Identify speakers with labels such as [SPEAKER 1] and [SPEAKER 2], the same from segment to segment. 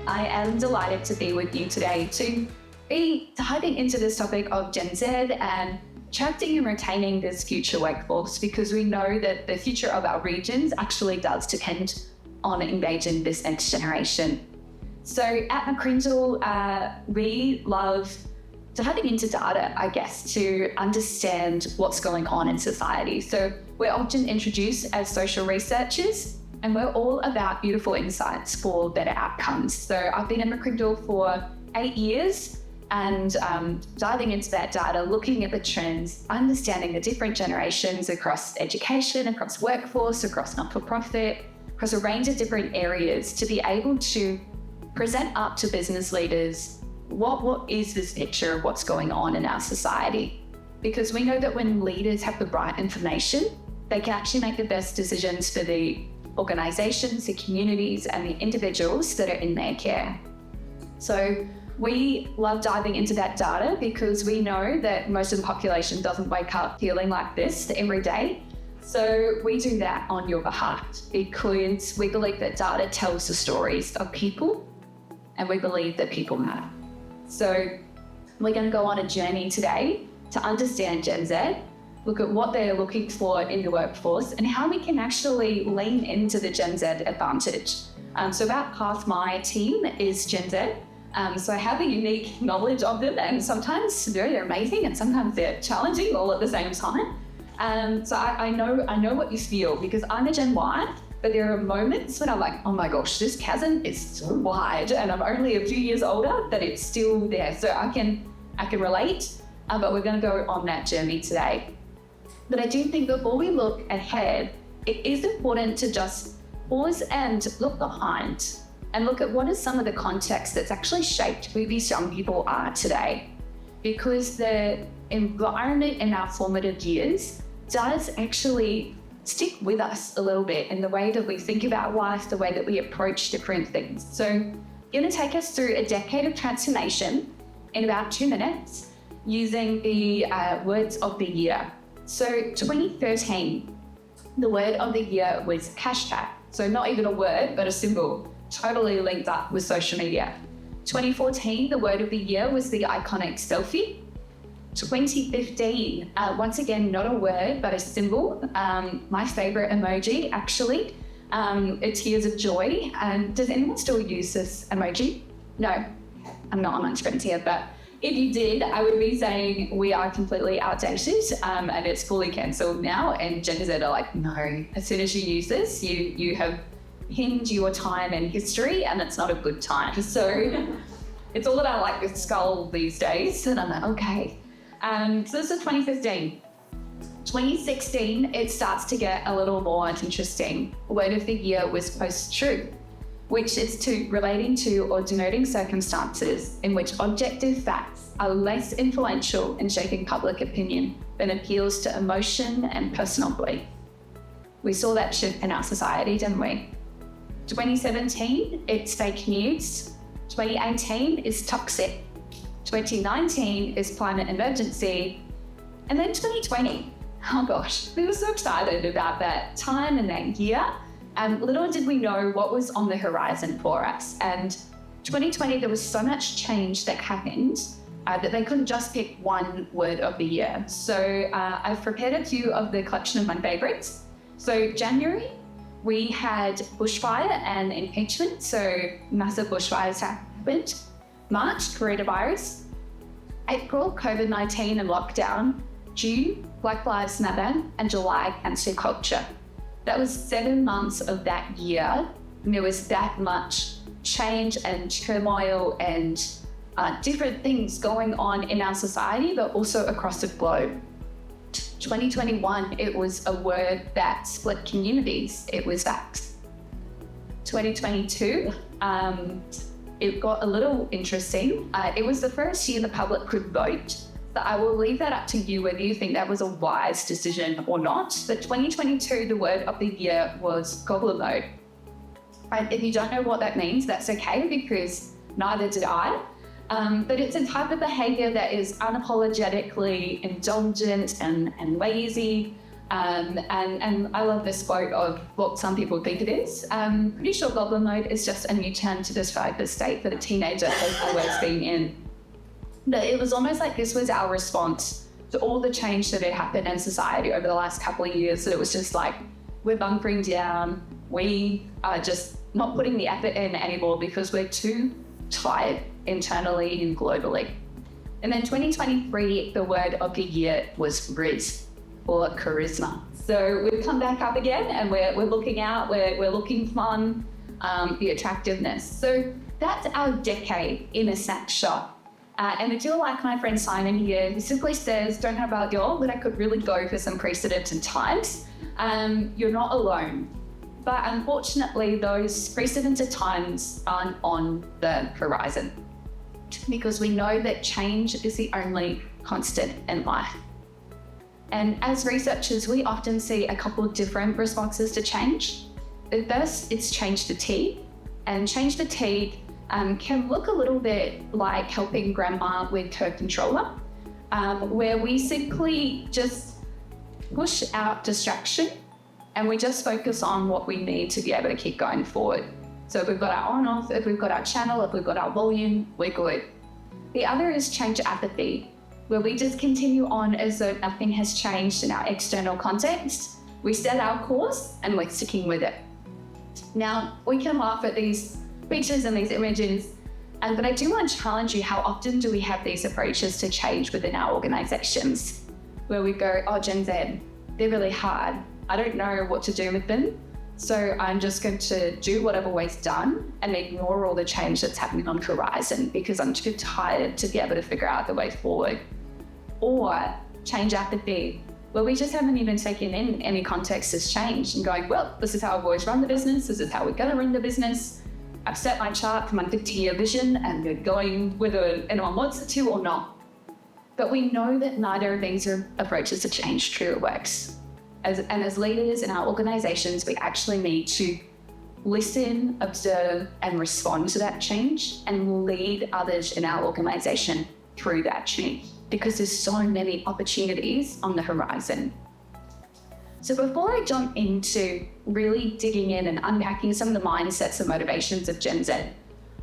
[SPEAKER 1] I am delighted to be with you today to be diving into this topic of Gen Z and attracting and retaining this future workforce, because we know that the future of our regions actually does depend on engaging this next generation. So at McCrindle, we love diving into data, I guess, to understand what's going on in society. So we're often introduced as social researchers, and we're all about beautiful insights for better outcomes. So I've been at McCrindle for 8 years and diving into that data, looking at the trends, understanding the different generations across education, across workforce, across not-for-profit, across a range of different areas, to be able to present up to business leaders what is this picture of what's going on in our society. Because we know that when leaders have the right information, they can actually make the best decisions for the organisations, the communities and the individuals that are in their care. So we love diving into that data because we know that most of the population doesn't wake up feeling like this every day. So we do that on your behalf because we believe that data tells the stories of people, and we believe that people matter. So we're going to go on a journey today to understand Gen Z, look at what they're looking for in the workforce and how we can actually lean into the Gen Z advantage. So about half my team is Gen Z. So I have a unique knowledge of them, and sometimes they're amazing and sometimes they're challenging all at the same time. So I know what you feel, because I'm a Gen Y, but there are moments when I'm like, oh my gosh, this chasm is so wide, and I'm only a few years older, that it's still there. So I can relate, but we're going to go on that journey today. But I do think before we look ahead, it is important to just pause and look behind and look at what is some of the context that's actually shaped who these young people are today. Because the environment in our formative years does actually stick with us a little bit in the way that we think about life, the way that we approach different things. So I'm going to take us through a decade of transformation in about 2 minutes using the words of the year. So 2013, the word of the year was hashtag. So not even a word, but a symbol, totally linked up with social media. 2014, the word of the year was the iconic selfie. 2015, once again, not a word, but a symbol. My favorite emoji, actually, tears of joy. Does anyone still use this emoji? No, I'm not amongst friends here, but if you did, I would be saying we are completely outdated and it's fully cancelled now. And Gen Z are like, no, as soon as you use this, you have pinned your time and history, and it's not a good time. So it's all about like the skull these days. And I'm like, okay. So this is 2015. 2016, it starts to get a little more interesting. Word of the year was post-truth, which is relating to or denoting circumstances in which objective facts are less influential in shaping public opinion than appeals to emotion and personal belief. We saw that shift in our society, didn't we? 2017, it's fake news. 2018 is toxic. 2019 is climate emergency. And then 2020, oh gosh, we were so excited about that time and that year. And little did we know what was on the horizon for us. And 2020, there was so much change that happened that they couldn't just pick one word of the year. So I've prepared a few of the collection of my favorites. So January, we had bushfire and impeachment. So massive bushfires happened. March, coronavirus. April, COVID-19 and lockdown. June, Black Lives Matter. And July, cancel culture. That was 7 months of that year. And there was that much change and turmoil and different things going on in our society, but also across the globe. 2021, it was a word that split communities. It was vax. 2022, it got a little interesting. It was the first year the public could vote. So I will leave that up to you whether you think that was a wise decision or not. But 2022, the word of the year was gobbler mode. And if you don't know what that means, that's okay, because neither did I. But it's a type of behavior that is unapologetically indulgent and lazy. And I love this quote of what some people think it is. Pretty sure goblin mode is just a new term to describe the state that a teenager has always been in. But it was almost like this was our response to all the change that had happened in society over the last couple of years. That it was just like, we're bunkering down, we are just not putting the effort in anymore because we're too tired internally and globally. And then 2023, the word of the year was Riz, or charisma. So we've come back up again and we're looking out, we're looking fun, the attractiveness. So that's our decade in a snapshot. And I feel like my friend Simon here, he simply says, don't know about y'all, but I could really go for some precedents and times. You're not alone. But unfortunately, those precedented times aren't on the horizon because we know that change is the only constant in life. And as researchers, we often see a couple of different responses to change. The first is change fatigue. And change fatigue can look a little bit like helping grandma with her controller, where we simply just push out distraction and we just focus on what we need to be able to keep going forward. So if we've got our on off, if we've got our channel, if we've got our volume, we're good. The other is change apathy, where we just continue on as though nothing has changed in our external context. We set our course and we're sticking with it. Now, we can laugh at these pictures and these images, but I do want to challenge you, how often do we have these approaches to change within our organizations? Where we go, oh, Gen Z, they're really hard. I don't know what to do with them. So I'm just going to do what I've always done and ignore all the change that's happening on the horizon because I'm too tired to be able to figure out the way forward. Or change apathy, where we just haven't even taken in any context as change and going, well, this is how I've always run the business. This is how we're going to run the business. I've set my chart for my 50-year vision and we're going whether anyone wants it to or not. But we know that neither of these are approaches to change truly works. As leaders in our organizations, we actually need to listen, observe, and respond to that change and lead others in our organization through that change because there's so many opportunities on the horizon. So before I jump into really digging in and unpacking some of the mindsets and motivations of Gen Z,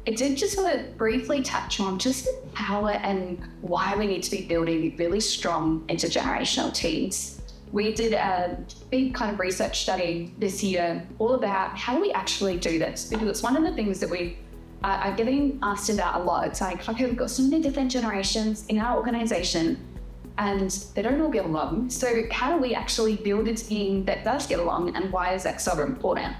[SPEAKER 1] I did just want to briefly touch on just the power and why we need to be building really strong intergenerational teams. We did a big kind of research study this year all about how do we actually do this, because it's one of the things that we are getting asked about a lot. It's like, okay, we've got so many different generations in our organization and they don't all get along. So how do we actually build a team that does get along, and why is that so important?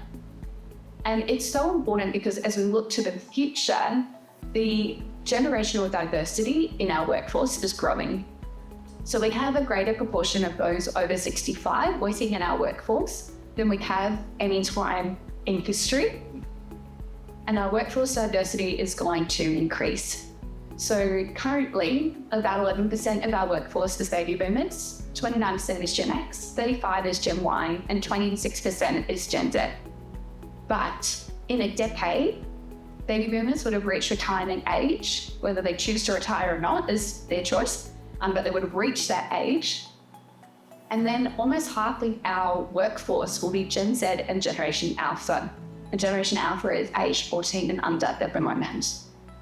[SPEAKER 1] And it's so important because as we look to the future, the generational diversity in our workforce is growing. So we have a greater proportion of those over 65 working in our workforce than we have any time in history. And our workforce diversity is going to increase. So currently, about 11% of our workforce is baby boomers, 29% is Gen X, 35% is Gen Y, and 26% is Gen Z. But in a decade, baby boomers would have reached retirement age. Whether they choose to retire or not is their choice. But they would have reached that age. And then almost half of our workforce will be Gen Z and Generation Alpha. And Generation Alpha is age 14 and under at the moment.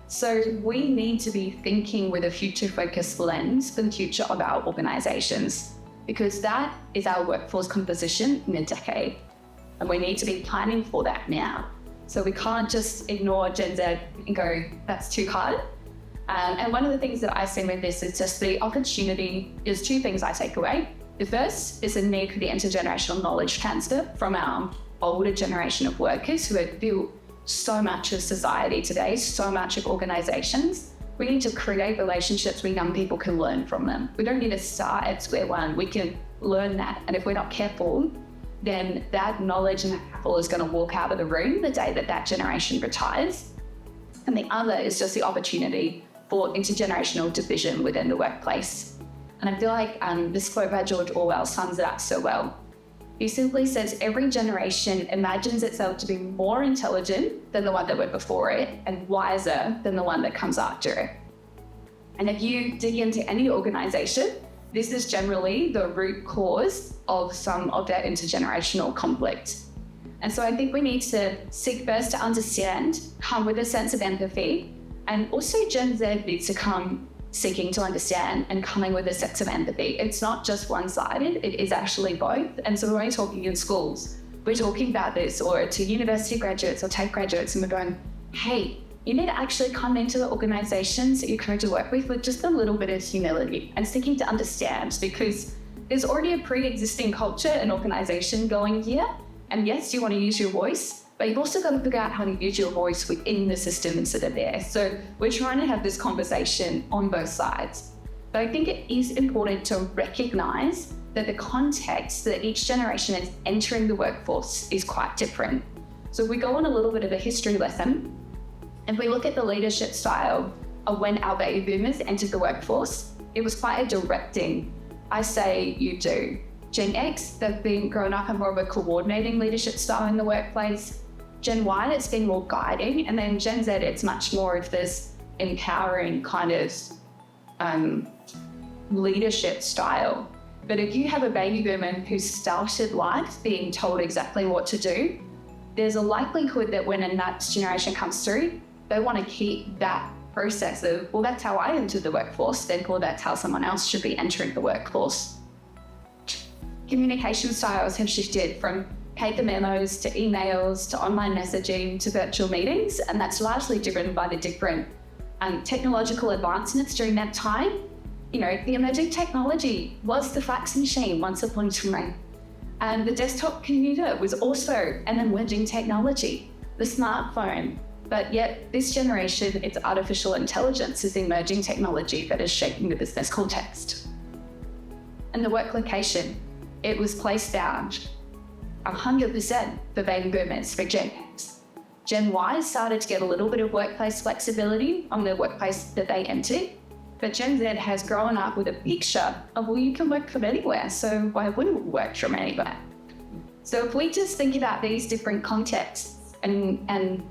[SPEAKER 1] So we need to be thinking with a future-focused lens for the future of our organizations, because that is our workforce composition in a decade. And we need to be planning for that now. So we can't just ignore Gen Z and go, that's too hard. And one of the things that I see with this is just the opportunity. Is two things I take away. The first is the need for the intergenerational knowledge transfer from our older generation of workers who have built so much of society today, so much of organizations. We need to create relationships where young people can learn from them. We don't need to start at square one. We can learn that. And if we're not careful, then that knowledge and that capital is going to walk out of the room the day that that generation retires. And the other is just the opportunity for intergenerational division within the workplace. And I feel like this quote by George Orwell sums it up so well. He simply says, every generation imagines itself to be more intelligent than the one that went before it and wiser than the one that comes after it. And if you dig into any organization, this is generally the root cause of some of that intergenerational conflict. And so I think we need to seek first to understand, come with a sense of empathy, and also Gen Z needs to come seeking to understand and coming with a sense of empathy. It's not just one-sided, it is actually both. And so when we're talking in schools, we're talking about this, or to university graduates or TAFE graduates, and we're going, hey, you need to actually come into the organisations that you're going to work with just a little bit of humility and seeking to understand, because there's already a pre-existing culture and organisation going here. And yes, you want to use your voice, but you've also got to figure out how to use your voice within the systems that are there. So we're trying to have this conversation on both sides. But I think it is important to recognise that the context that each generation is entering the workforce is quite different. So if we go on a little bit of a history lesson, if we look at the leadership style of when our baby boomers entered the workforce, it was quite a directing, I say, you do. Gen X, they've been grown up in more of a coordinating leadership style in the workplace. Gen Y, it's been more guiding. And then Gen Z, it's much more of this empowering kind of leadership style. But if you have a baby boomer who started life being told exactly what to do, there's a likelihood that when a next generation comes through, they want to keep that process of, well, that's how I entered the workforce, therefore that's how someone else should be entering the workforce. Communication styles have shifted from paper memos to emails to online messaging to virtual meetings, and that's largely driven by the different technological advancements during that time. You know, the emerging technology was the fax machine once upon a time, and the desktop computer was also an emerging technology, the smartphone. But yet this generation, it's artificial intelligence is the emerging technology that is shaping the business context. And the work location, it was placed down 100% for baby boomers, for Gen X. Gen Y started to get a little bit of workplace flexibility on the workplace that they entered, but Gen Z has grown up with a picture of, well, you can work from anywhere, so why wouldn't we work from anywhere? So if we just think about these different contexts and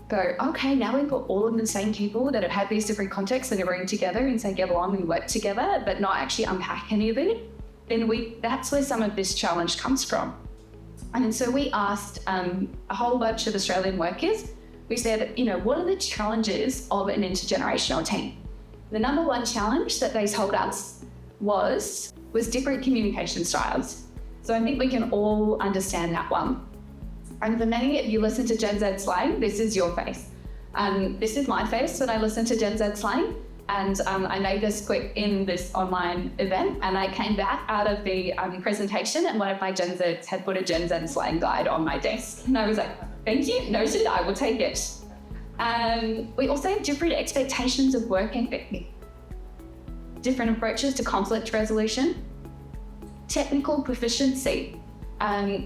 [SPEAKER 1] go, okay, now we've got all of the same people that have had these different contexts that are bring together and say, get along and work together, but not actually unpack any of it, then that's where some of this challenge comes from. And so we asked a whole bunch of Australian workers, we said, you know, what are the challenges of an intergenerational team? The number one challenge that they told us was different communication styles. So I think we can all understand that one. And for many, if you listen to Gen Z slang, this is your face. This is my face when I listen to Gen Z slang. And I made this quick in this online event, and I came back out of the presentation, and one of my Gen Zs had put a Gen Z slang guide on my desk. And I was like, thank you, noted, I will take it. We also have different expectations of work ethic, different approaches to conflict resolution, technical proficiency,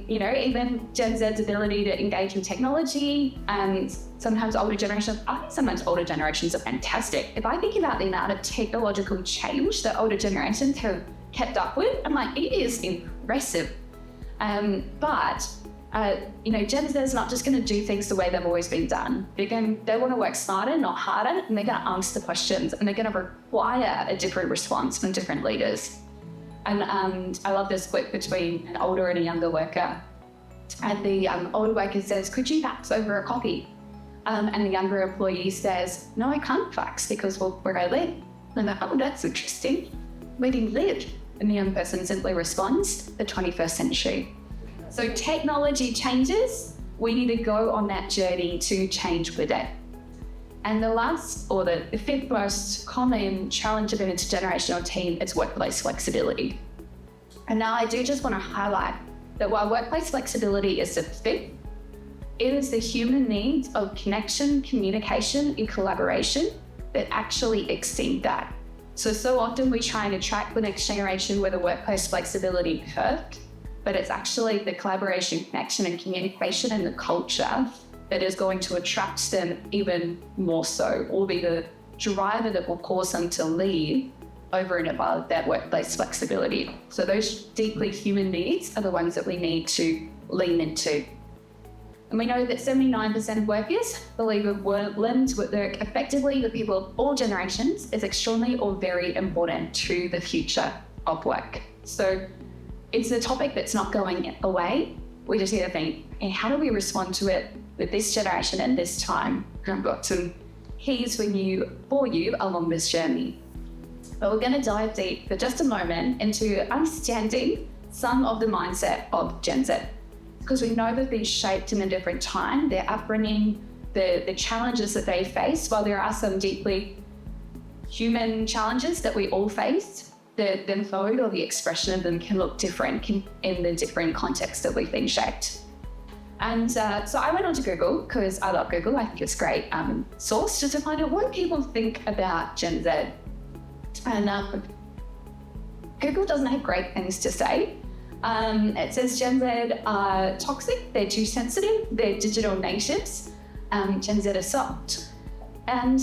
[SPEAKER 1] you know, even Gen Z's ability to engage in technology, and sometimes older generations, I think sometimes older generations are fantastic. If I think about the amount of technological change that older generations have kept up with, I'm like, it is impressive. But you know, Gen Z is not just going to do things the way they've always been done. They want to work smarter, not harder, and they're going to ask the questions, and they're going to require a different response from different leaders. And I love this split between an older and a younger worker. And the older worker says, could you fax over a copy? And the younger employee says, no, I can't fax because where I live. And I'm like, oh, that's interesting. Where do you live? And the young person simply responds, the 21st century. So technology changes, we need to go on that journey to change with it. And the fifth most common challenge of an intergenerational team is workplace flexibility. And now I do just want to highlight that while workplace flexibility is the fifth, it is the human needs of connection, communication, and collaboration that actually exceed that. So often we try and attract the next generation with a workplace flexibility curve, but it's actually the collaboration, connection, and communication and the culture that is going to attract them even more so, or be the driver that will cause them to leave over and above that workplace flexibility. So those deeply human needs are the ones that we need to lean into. And we know that 79% of workers believe that learning to work effectively with people of all generations is extremely or very important to the future of work. So it's a topic that's not going away. We just need to think, hey, how do we respond to it with this generation and this time? I've got some keys for you along this journey. But we're going to dive deep for just a moment into understanding some of the mindset of Gen Z, because we know they've been shaped in a different time, their upbringing, the challenges that they face. While there are some deeply human challenges that we all face, the mode or the expression of them can look different in the different contexts that we've been shaped. And so I went onto Google, because I love Google. I think it's a great source just to find out what people think about Gen Z. And Google doesn't have great things to say. It says Gen Z are toxic, they're too sensitive, they're digital natives, Gen Z are soft. And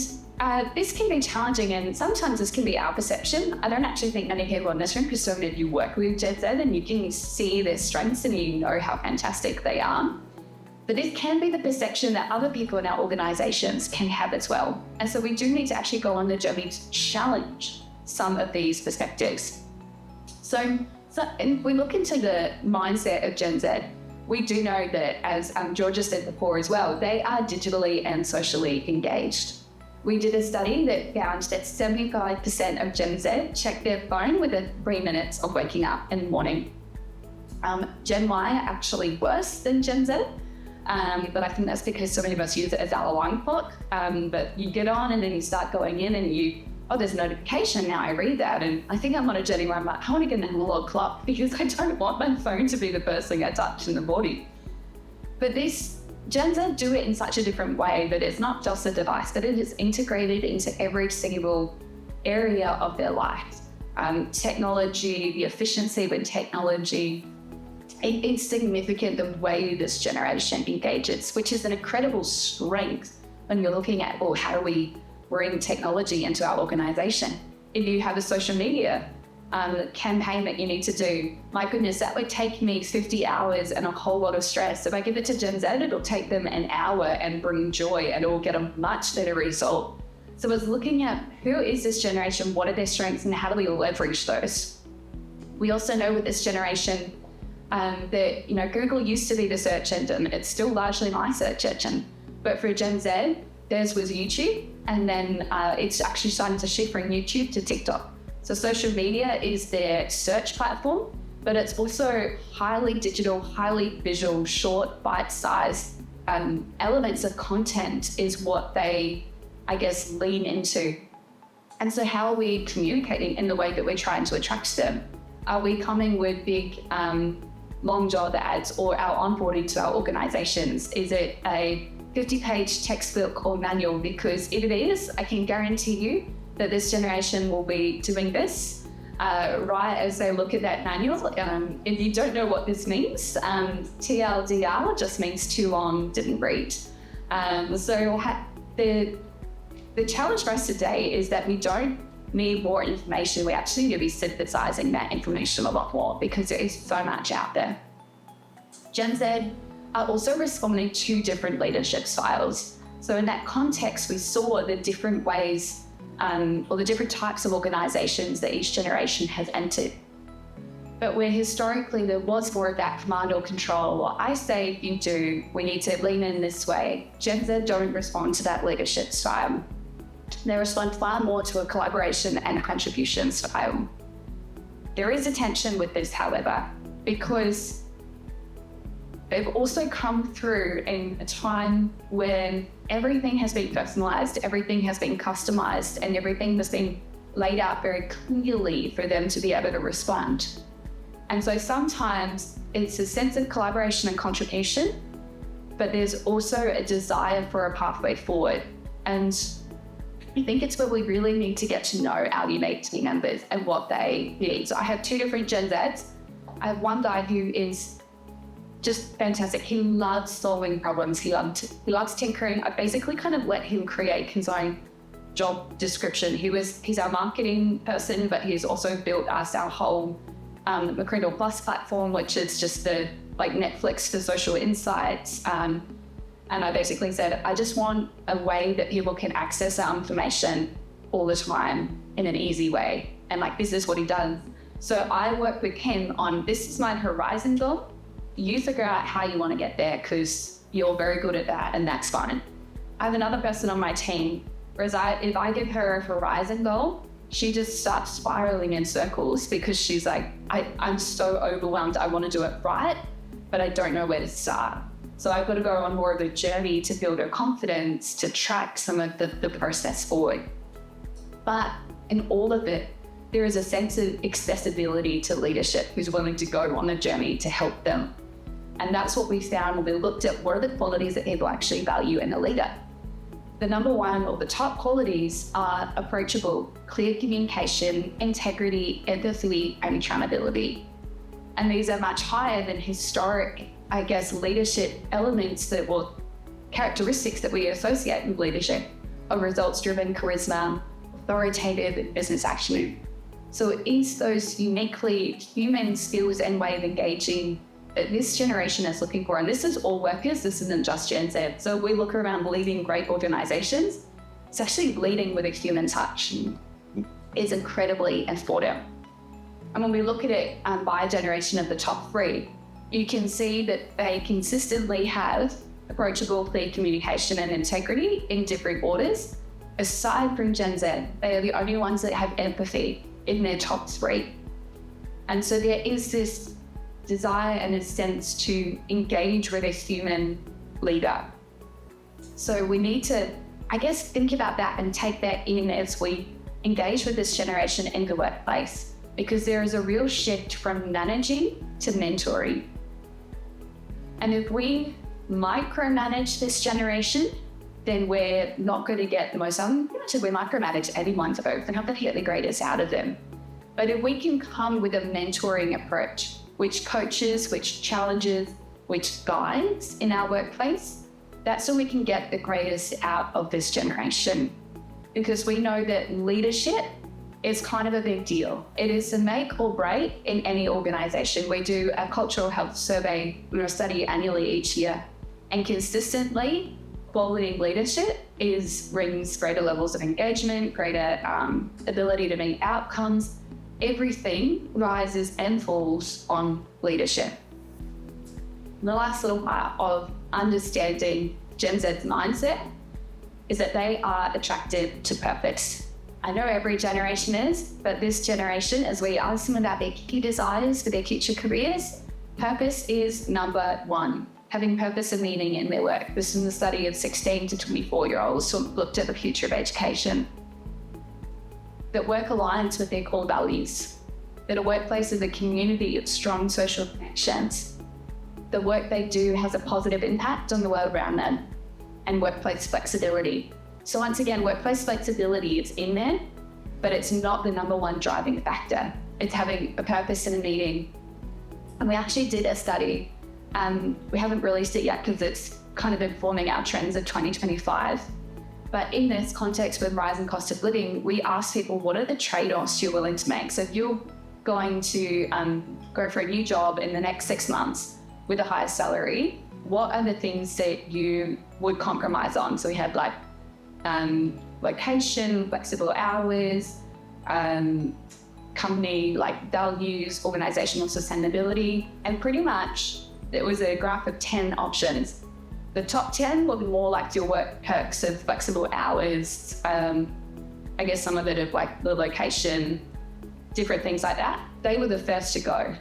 [SPEAKER 1] this can be challenging, and sometimes this can be our perception. I don't actually think many people in this room, because so many of you work with Gen Z and you can see their strengths and you know how fantastic they are. But this can be the perception that other people in our organisations can have as well. And so we do need to actually go on the journey to challenge some of these perspectives. So if we look into the mindset of Gen Z, we do know that, as Georgia said before as well, they are digitally and socially engaged. We did a study that found that 75% of Gen Z check their phone within 3 minutes of waking up in the morning. Gen Y are actually worse than Gen Z, but I think that's because so many of us use it as our alarm clock. But you get on and then you start going in and there's a notification now, I read that, and I think I'm on a journey where I'm like, I want to get an analog clock because I don't want my phone to be the first thing I touch in the morning. But this Gen Z do it in such a different way that it's not just a device, but it is integrated into every single area of their life. Technology, the efficiency with technology, it's significant the way this generation engages, which is an incredible strength when you're looking at, how do we bring technology into our organisation? If you have a social media campaign that you need to do, my goodness, that would take me 50 hours and a whole lot of stress. If I give it to Gen Z, it'll take them an hour and bring joy, and it will get a much better result. So it's looking at who is this generation, what are their strengths, and how do we leverage those? We also know with this generation that Google used to be the search engine. It's still largely my search engine, but for Gen Z, theirs was YouTube, and then it's actually starting to shift from YouTube to TikTok. So social media is their search platform, but it's also highly digital, highly visual, short, bite-sized elements of content is what they, lean into. And so how are we communicating in the way that we're trying to attract them? Are we coming with big long job ads or our onboarding to our organizations? Is it a 50-page textbook or manual? Because if it is, I can guarantee you that this generation will be doing this right as they look at that manual. If you don't know what this means, TLDR just means too long, didn't read. So the challenge for us today is that we don't need more information. We actually need to be synthesizing that information a lot more because there is so much out there. Gen Z are also responding to different leadership styles. So in that context, we saw the different ways or the different types of organizations that each generation has entered. But where historically there was more of that command or control, what I say you do, we need to lean in this way. Gen Z don't respond to that leadership style. They respond far more to a collaboration and contribution style. There is a tension with this, however, because they've also come through in a time when everything has been personalized, everything has been customized, and everything has been laid out very clearly for them to be able to respond. And so sometimes it's a sense of collaboration and contribution, but there's also a desire for a pathway forward. And I think it's where we really need to get to know our unique team members and what they need. So I have two different Gen Zs. I have one guy who is just fantastic. He loves solving problems. He loves tinkering. I basically kind of let him create his own job description. He's our marketing person, but he's also built us our whole McCrindle Plus platform, which is just the Netflix for social insights. And I basically said, I just want a way that people can access our information all the time in an easy way. And this is what he does. So I work with him on, this is my horizon goal. You figure out how you want to get there because you're very good at that and that's fine. I have another person on my team, whereas if I give her a horizon goal, she just starts spiraling in circles because she's like, I'm so overwhelmed. I want to do it right, but I don't know where to start. So I've got to go on more of a journey to build her confidence, to track some of the process forward. But in all of it, there is a sense of accessibility to leadership who's willing to go on the journey to help them. And that's what we found when we looked at what are the qualities that people actually value in a leader. The number one or the top qualities are approachable, clear communication, integrity, empathy, and accountability. And these are much higher than historic, leadership elements characteristics that we associate with leadership of results-driven charisma, authoritative business acumen. So it is those uniquely human skills and way of engaging that this generation is looking for. And this is all workers, this isn't just Gen Z. So we look around leading great organizations, it's actually leading with a human touch is incredibly important. And when we look at it by generation of the top three, you can see that they consistently have approachable, clear communication and integrity in different orders. Aside from Gen Z, they are the only ones that have empathy in their top three. And so there is this desire and a sense to engage with a human leader. So we need to, think about that and take that in as we engage with this generation in the workplace, because there is a real shift from managing to mentoring. And if we micromanage this generation, then we're not going to get the most we micromanage anyone, so we're not going to get the greatest out of them. But if we can come with a mentoring approach, which coaches, which challenges, which guides in our workplace, that's when we can get the greatest out of this generation. Because we know that leadership is kind of a big deal. It is a make or break in any organization. We do a cultural health survey, study annually each year, and consistently quality leadership brings greater levels of engagement, greater ability to meet outcomes. Everything rises and falls on leadership. And the last little part of understanding Gen Z's mindset is that they are attracted to purpose. I know every generation is, but this generation, as we ask them about their key desires for their future careers, purpose is number one. Having purpose and meaning in their work. This is a study of 16 to 24-year-olds who looked at the future of education. That work aligns with their core values. That a workplace is a community of strong social connections. The work they do has a positive impact on the world around them. And workplace flexibility. So once again, workplace flexibility is in there, but it's not the number one driving factor. It's having a purpose and a meaning. And we actually did a study. We haven't released it yet because it's kind of informing our trends of 2025. But in this context with rising cost of living, we asked people, what are the trade-offs you're willing to make? So if you're going to go for a new job in the next 6 months with a higher salary, what are the things that you would compromise on? So we had location, flexible hours, company values, organizational sustainability, and pretty much there was a graph of 10 options. The top 10 will be more like your work perks of flexible hours, some of it of the location, different things like that. They were the first to go.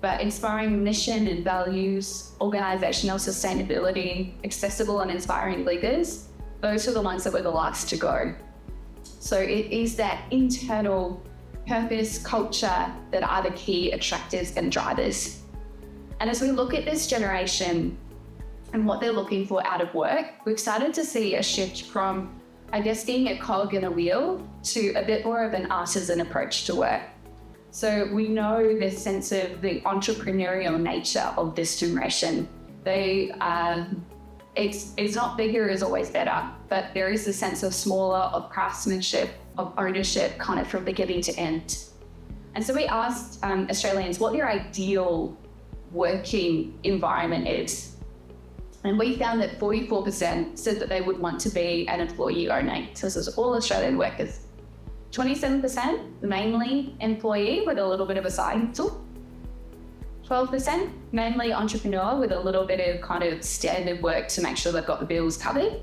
[SPEAKER 1] But inspiring mission and values, organizational sustainability, accessible and inspiring leaders, those are the ones that were the last to go. So it is that internal purpose, culture that are the key attractors and drivers. And as we look at this generation and what they're looking for out of work, we've started to see a shift from, being a cog in a wheel to a bit more of an artisan approach to work. So we know this sense of the entrepreneurial nature of this generation. It's not bigger is always better, but there is a sense of smaller, of craftsmanship, of ownership, kind of from beginning to end. And so we asked Australians what their ideal working environment is. And we found that 44% said that they would want to be an employee only. So this is all Australian workers. 27% mainly employee with a little bit of a side hustle. 12% mainly entrepreneur with a little bit of kind of standard work to make sure they've got the bills covered.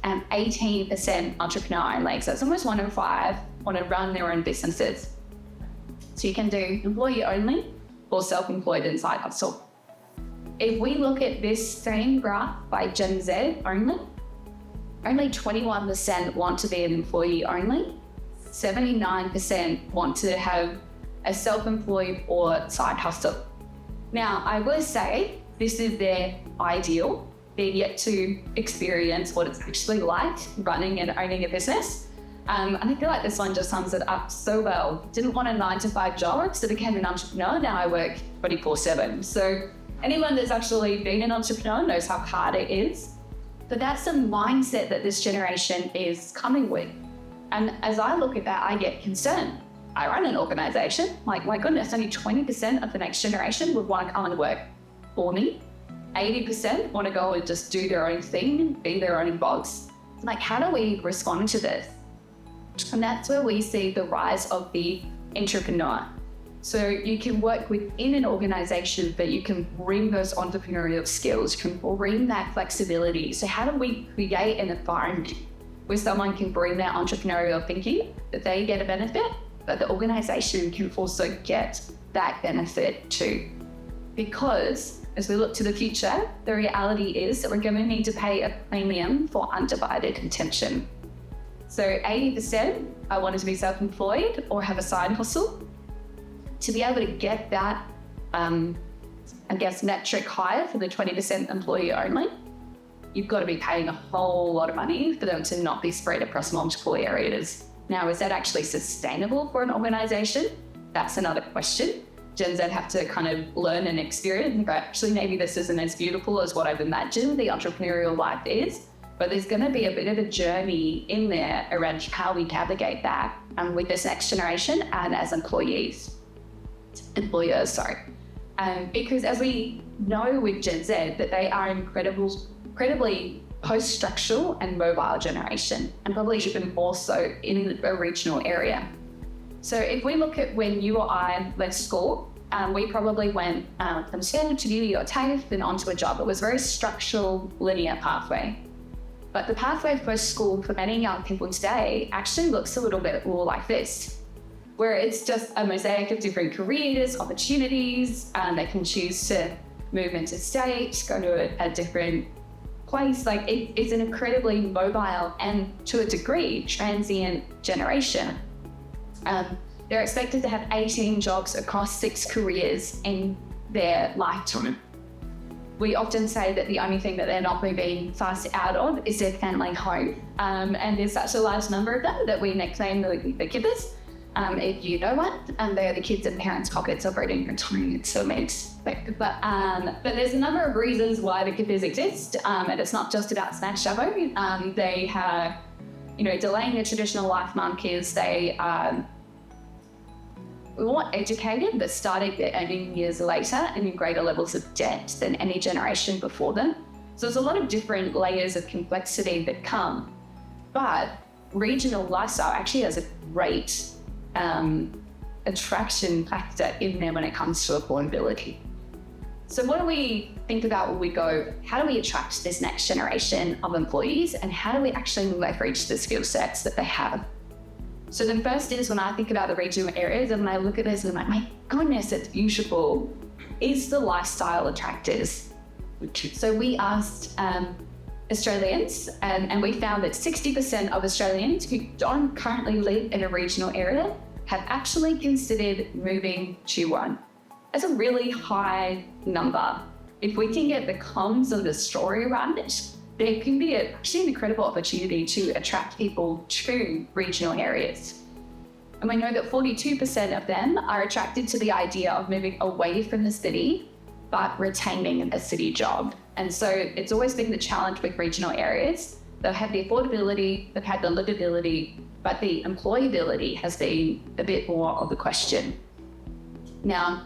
[SPEAKER 1] And 18% entrepreneur only. So it's almost 1 in 5 want to run their own businesses. So you can do employee only or self-employed and side hustle. If we look at this same graph by Gen Z only 21% want to be an employee only, 79% want to have a self-employed or side hustle. Now, I will say this is their ideal. They're yet to experience what it's actually like running and owning a business. And I feel like this one just sums it up so well. Didn't want a 9-to-5 job, so became an entrepreneur. Now I work 24/7. So anyone that's actually been an entrepreneur knows how hard it is. But that's the mindset that this generation is coming with. And as I look at that, I get concerned. I run an organization, like, my goodness, only 20% of the next generation would want to come and work for me. 80% want to go and just do their own thing and be their own boss. Like, how do we respond to this? And that's where we see the rise of the entrepreneur. So you can work within an organization, but you can bring those entrepreneurial skills, you can bring that flexibility. So how do we create an environment where someone can bring their entrepreneurial thinking, that they get a benefit, but the organization can also get that benefit too? Because as we look to the future, the reality is that we're going to need to pay a premium for undivided attention. So 80%, I wanted to be self-employed or have a side hustle. To be able to get that, metric higher for the 20% employee only, you've got to be paying a whole lot of money for them to not be spread across multiple areas. Now, is that actually sustainable for an organization? That's another question. Gen Z have to kind of learn and experience and go, actually, maybe this isn't as beautiful as what I've imagined the entrepreneurial life is. But there's going to be a bit of a journey in there around how we navigate that with this next generation and as employers. Because as we know with Gen Z, that they are incredibly post-structural and mobile generation, and probably even more so in a regional area. So if we look at when you or I left school, we probably went from school to uni or TAFE, then onto a job. It was a very structural, linear pathway. But the pathway post-school for many young people today actually looks a little bit more like this, where it's just a mosaic of different careers, opportunities, and they can choose to move into state, go to a different place. Like, it's an incredibly mobile and, to a degree, transient generation. They're expected to have 18 jobs across 6 careers in their lifetime. We often say that the only thing that they're not moving fast out of is their family home. And there's such a large number of them that we nickname the kippers. If you know what, they're the kids and parents' pockets operating retirement. So but there's a number of reasons why the kippers exist, and it's not just about snack shoveling. They have, delaying their traditional life markers. They more educated, but started their earning years later and in greater levels of debt than any generation before them. So there's a lot of different layers of complexity that come, but regional lifestyle actually has a great attraction factor in there when it comes to affordability. So what do we think about when we go, how do we attract this next generation of employees, and how do we actually leverage the skill sets that they have? So the first is, when I think about the regional areas and when I look at this, I'm like, my goodness, it's beautiful. Is the lifestyle attractors? So we asked Australians, and we found that 60% of Australians who don't currently live in a regional area have actually considered moving to one. That's a really high number. If we can get the comms of the story right, there can be actually an incredible opportunity to attract people to regional areas. And we know that 42% of them are attracted to the idea of moving away from the city, but retaining a city job. And so it's always been the challenge with regional areas. They've had the affordability, they've had the livability, but the employability has been a bit more of a question. Now,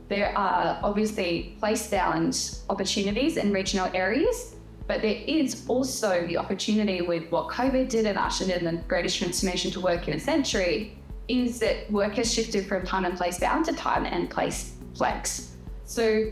[SPEAKER 1] there are obviously place-bound opportunities in regional areas, But there is also the opportunity with what COVID did and ushered in the greatest transformation to work in a century, is that work has shifted from time and place bound to time and place flex. So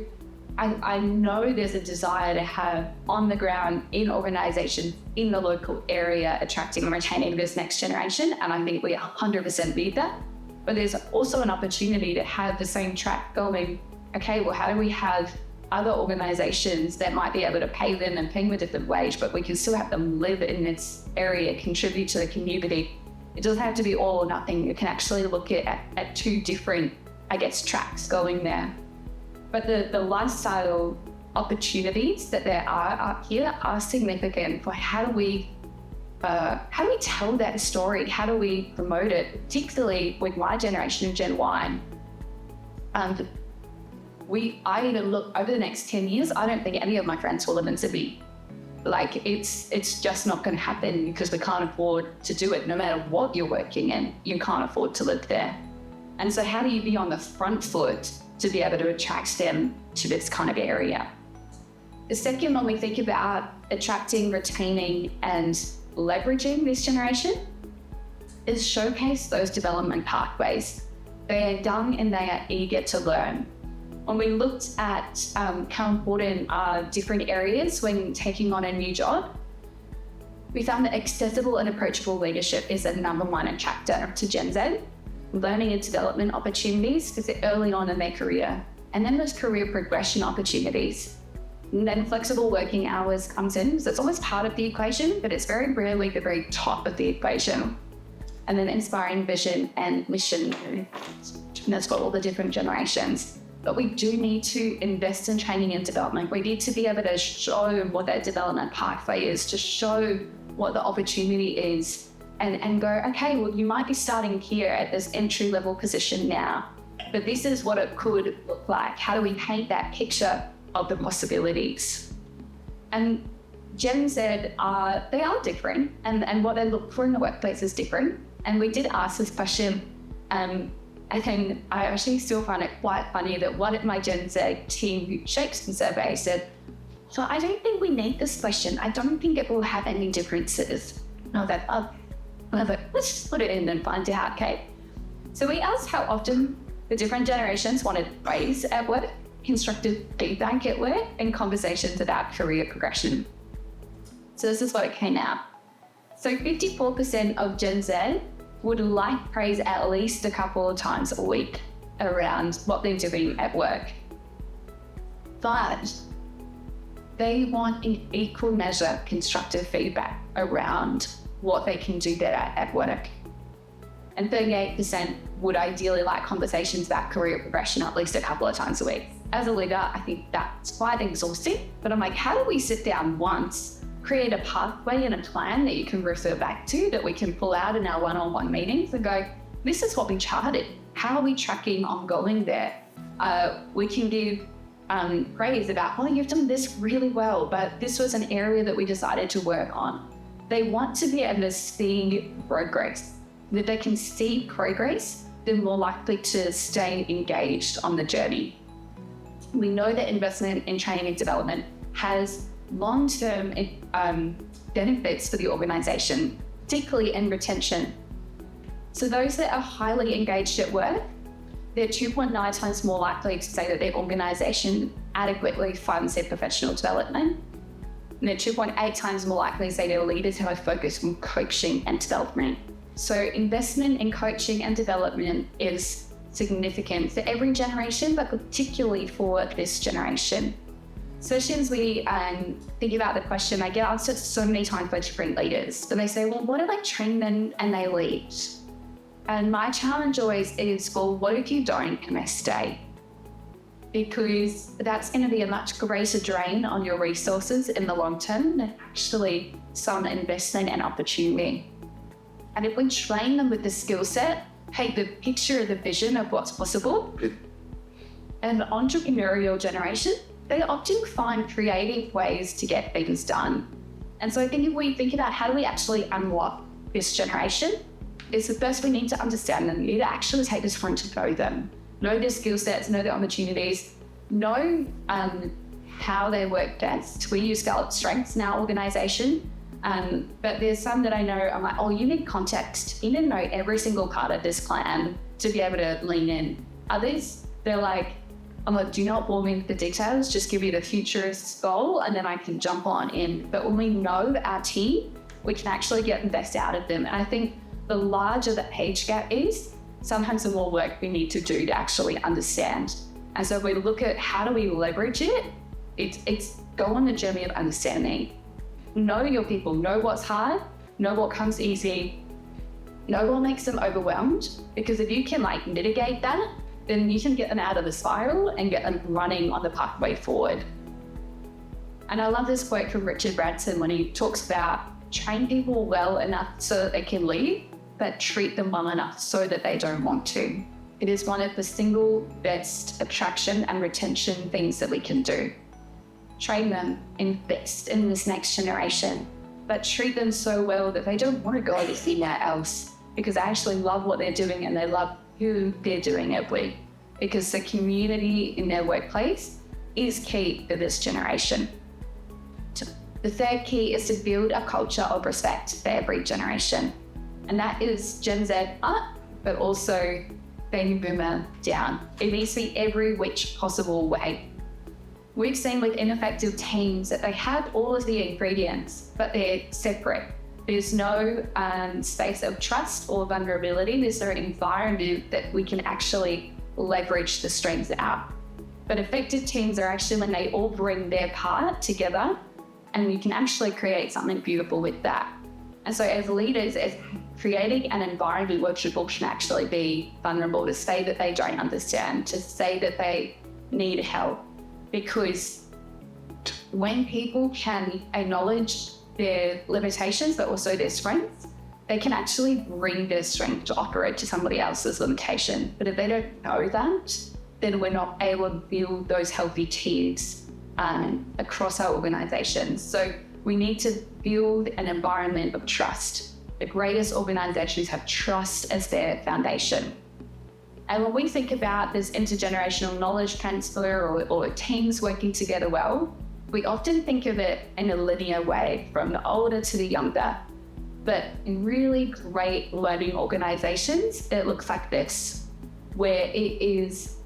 [SPEAKER 1] I know there's a desire to have on the ground in organisations in the local area attracting and retaining this next generation, and I think we 100% need that. But there's also an opportunity to have the same track going, okay, well, how do we have other organisations that might be able to pay them and pay them a different wage, but we can still have them live in this area, contribute to the community. It doesn't have to be all or nothing. You can actually look at two different, tracks going there. But the lifestyle opportunities that there are up here are significant for how do we tell that story? How do we promote it? Particularly with my generation, Gen Y. I even look over the next 10 years, I don't think any of my friends will live in Sydney. Like it's just not going to happen because we can't afford to do it. No matter what you're working in, you can't afford to live there. And so how do you be on the front foot to be able to attract them to this kind of area? The second, when we think about attracting, retaining, and leveraging this generation, is showcase those development pathways. They are young and they are eager to learn. When we looked at how important are different areas when taking on a new job, we found that accessible and approachable leadership is the number one attractor to Gen Z. Learning and development opportunities because they're early on in their career. And then there's career progression opportunities. And then flexible working hours comes in, so it's always part of the equation, but it's very rarely the very top of the equation. And then inspiring vision and mission, and that's for all the different generations. But we do need to invest in training and development. We need to be able to show what that development pathway is, to show what the opportunity is, and go, okay, well, you might be starting here at this entry-level position now, but this is what it could look like. How do we paint that picture of the possibilities? And Gen Z they are different, and what they look for in the workplace is different. And we did ask this question, and then I actually still find it quite funny that one of my Gen Z team who shapes the survey said, so I don't think we need this question. I don't think it will have any differences. And I was like, let's just put it in and find out, okay? So we asked how often the different generations wanted praise at work, constructive feedback at work, and conversations about career progression. So this is what it came out. So 54% of Gen Z would like praise at least a couple of times a week around what they're doing at work. But they want in equal measure constructive feedback around what they can do better at work. And 38% would ideally like conversations about career progression at least a couple of times a week. As a leader, I think that's quite exhausting, but I'm like, how do we sit down once, create a pathway and a plan that you can refer back to, that we can pull out in our one-on-one meetings and go, this is what we charted. How are we tracking ongoing there? We can give praise about, well, you've done this really well, but this was an area that we decided to work on. They want to be able to see progress. If they can see progress, they're more likely to stay engaged on the journey. We know that investment in training and development has long-term benefits for the organisation, particularly in retention. So those that are highly engaged at work, they're 2.9 times more likely to say that their organisation adequately funds their professional development. And they're 2.8 times more likely to say their leaders have a focus on coaching and development. So investment in coaching and development is significant for every generation, but particularly for this generation. Especially as we think about the question, I get asked it so many times by different leaders, but they say, well, what if I train them and they leave? And my challenge always is, well, what if you don't and they stay? Because that's going to be a much greater drain on your resources in the long term than actually some investment and opportunity. And if we train them with the skill set, paint the picture, the vision of what's possible, an entrepreneurial generation, they often find creative ways to get things done. And so I think if we think about how do we actually unlock this generation, is the first we need to understand them. We need to actually take this time to know them, know their skill sets, know their opportunities, know how they work best. We use Gallup Strengths in our organization, but there's some that I know, I'm like, oh, you need context. You need to know every single part of this plan to be able to lean in. Others, they're like, I'm like, do not bore me with the details, just give me the futurist goal and then I can jump on in. But when we know our team, we can actually get the best out of them. And I think the larger the age gap is, sometimes the more work we need to do to actually understand. And so if we look at how do we leverage it, it's go on the journey of understanding. Know your people, know what's hard, know what comes easy, know what makes them overwhelmed. Because if you can mitigate that, then you can get them out of the spiral and get them running on the pathway forward. And I love this quote from Richard Branson when he talks about train people well enough so that they can leave, but treat them well enough so that they don't want to. It is one of the single best attraction and retention things that we can do. Train them, invest in this next generation, but treat them so well that they don't want to go anywhere else because they actually love what they're doing and they love who they're doing it with, because the community in their workplace is key for this generation. The third key is to build a culture of respect for every generation. And that is Gen Z up, but also baby boomer down. It needs to be every which possible way. We've seen with ineffective teams that they have all of the ingredients, but they're separate. There's no space of trust or vulnerability. There's no environment that we can actually leverage the strengths out. But effective teams are actually when they all bring their part together and you can actually create something beautiful with that. And so as leaders, as creating an environment where people can actually be vulnerable, to say that they don't understand, to say that they need help. Because when people can acknowledge their limitations, but also their strengths, they can actually bring their strength to operate to somebody else's limitation. But if they don't know that, then we're not able to build those healthy teams across our organizations. So we need to build an environment of trust. The greatest organizations have trust as their foundation. And when we think about this intergenerational knowledge transfer or teams working together well, we often think of it in a linear way from the older to the younger. But in really great learning organizations, it looks like this, where it is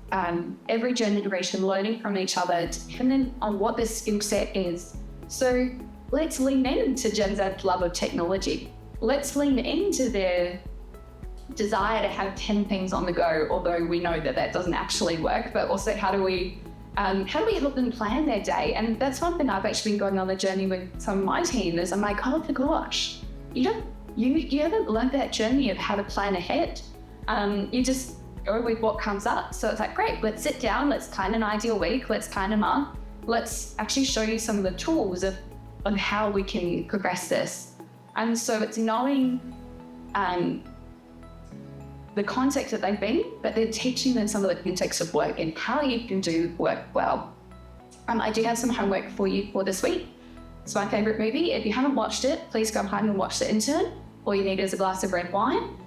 [SPEAKER 1] every generation learning from each other depending on what their skill set is. So let's lean into Gen Z's love of technology. Let's lean into their desire to have 10 things on the go, although we know that that doesn't actually work, but also how do we help them plan their day? And that's one thing I've actually been going on the journey with some of my team is I'm like, oh my gosh, you haven't learned that journey of how to plan ahead. You just go with what comes up. So it's like, great, let's sit down, let's plan an ideal week, let's plan a month, let's actually show you some of the tools on how we can progress this. And so it's knowing the context that they've been, but they're teaching them some of the context of work and how you can do work well. I do have some homework for you for this week. It's my favorite movie. If you haven't watched it, please go home and watch The Intern. All you need is a glass of red wine.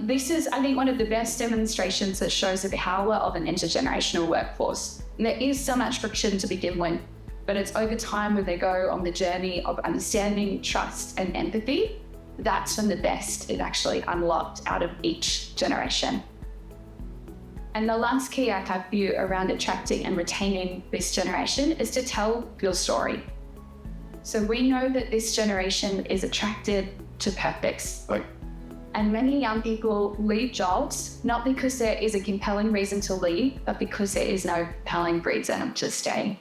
[SPEAKER 1] This is, I think, one of the best demonstrations that shows the power of an intergenerational workforce. And there is so much friction to begin with, but it's over time when they go on the journey of understanding, trust, and empathy, that's when the best is actually unlocked out of each generation. And the last key I have for you around attracting and retaining this generation is to tell your story. So we know that this generation is attracted to purpose. Right. And many young people leave jobs, not because there is a compelling reason to leave, but because there is no compelling reason to stay.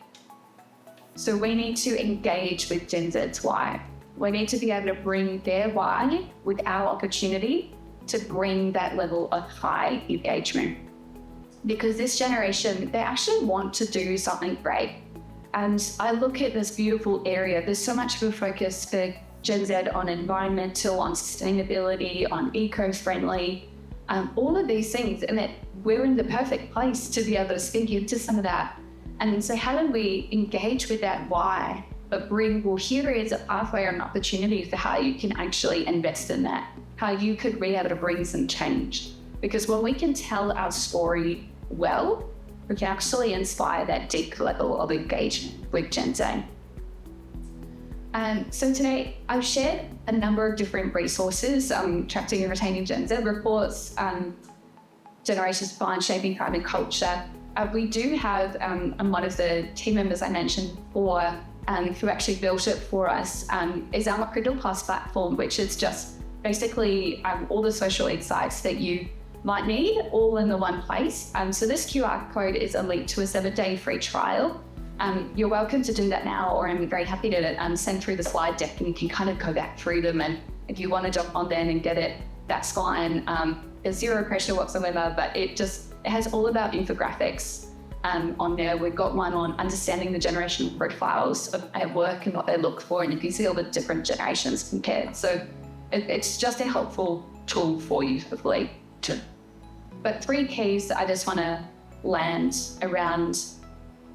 [SPEAKER 1] So we need to engage with Gen Z's why. We need to be able to bring their why with our opportunity to bring that level of high engagement. Because this generation, they actually want to do something great. And I look at this beautiful area. There's so much of a focus for Gen Z on environmental, on sustainability, on eco-friendly, all of these things. And that we're in the perfect place to be able to speak into some of that. And so how do we engage with that why? But here is a pathway or an opportunity for how you can actually invest in that, how you could be able to bring some change. Because when we can tell our story well, we can actually inspire that deep level of engagement with Gen Z. So today I've shared a number of different resources, attracting and retaining Gen Z reports, generations behind shaping climate culture. We do have one of the team members I mentioned before who actually built it for us is our McCrindle Plus platform, which is just basically all the social insights that you might need all in the one place. So this QR code is a link to a 7-day free trial. You're welcome to do that now, or I'm very happy to send through the slide deck and you can kind of go back through them. And if you want to jump on there and get it, that's fine. There's zero pressure whatsoever, but it has all about infographics on there. We've got one on understanding the generational profiles at work and what they look for, and you can see all the different generations compared. So it's just a helpful tool for you, hopefully. But 3 keys I just want to land around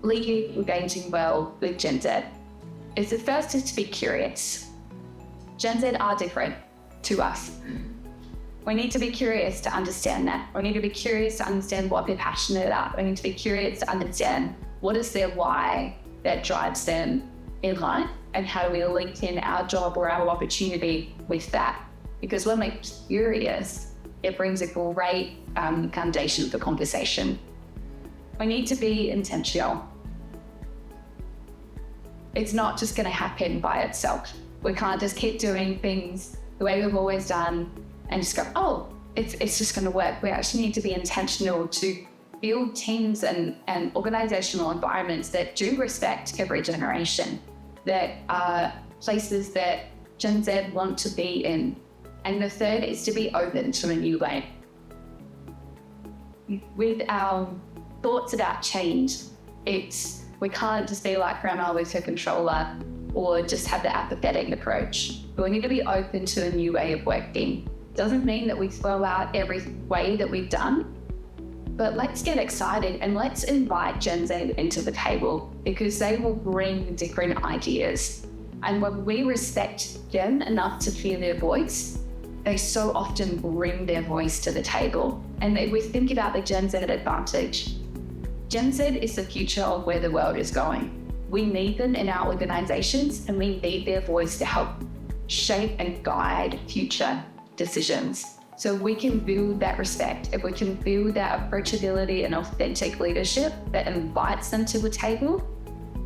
[SPEAKER 1] leading, engaging well with Gen Z. The first is to be curious. Gen Z are different to us. We need to be curious to understand that. We need to be curious to understand what they're passionate about. We need to be curious to understand what is their why that drives them in life, and how do we link in our job or our opportunity with that. Because when we're curious, it brings a great foundation for conversation. We need to be intentional. It's not just going to happen by itself. We can't just keep doing things the way we've always done and just go, oh, it's just going to work. We actually need to be intentional to build teams and organizational environments that do respect every generation, that are places that Gen Z want to be in. And the third is to be open to a new way. With our thoughts about change, we can't just be like grandma with her controller or just have the apathetic approach. But we need to be open to a new way of working. Doesn't mean that we throw out every way that we've done, but let's get excited and let's invite Gen Z into the table, because they will bring different ideas. And when we respect them enough to hear their voice, they so often bring their voice to the table. And if we think about the Gen Z advantage, Gen Z is the future of where the world is going. We need them in our organizations, and we need their voice to help shape and guide future decisions. So we can build that respect, if we can build that approachability and authentic leadership that invites them to the table,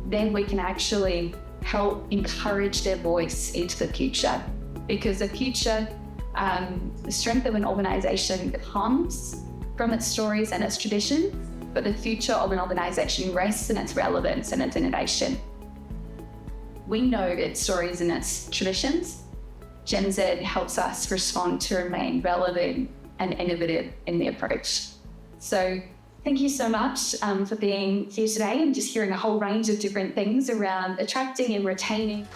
[SPEAKER 1] then we can actually help encourage their voice into the future. Because the future, the strength of an organization comes from its stories and its traditions, but the future of an organization rests in its relevance and its innovation. We know its stories and its traditions. Gen Z helps us respond to remain relevant and innovative in the approach. So thank you so much for being here today and just hearing a whole range of different things around attracting and retaining.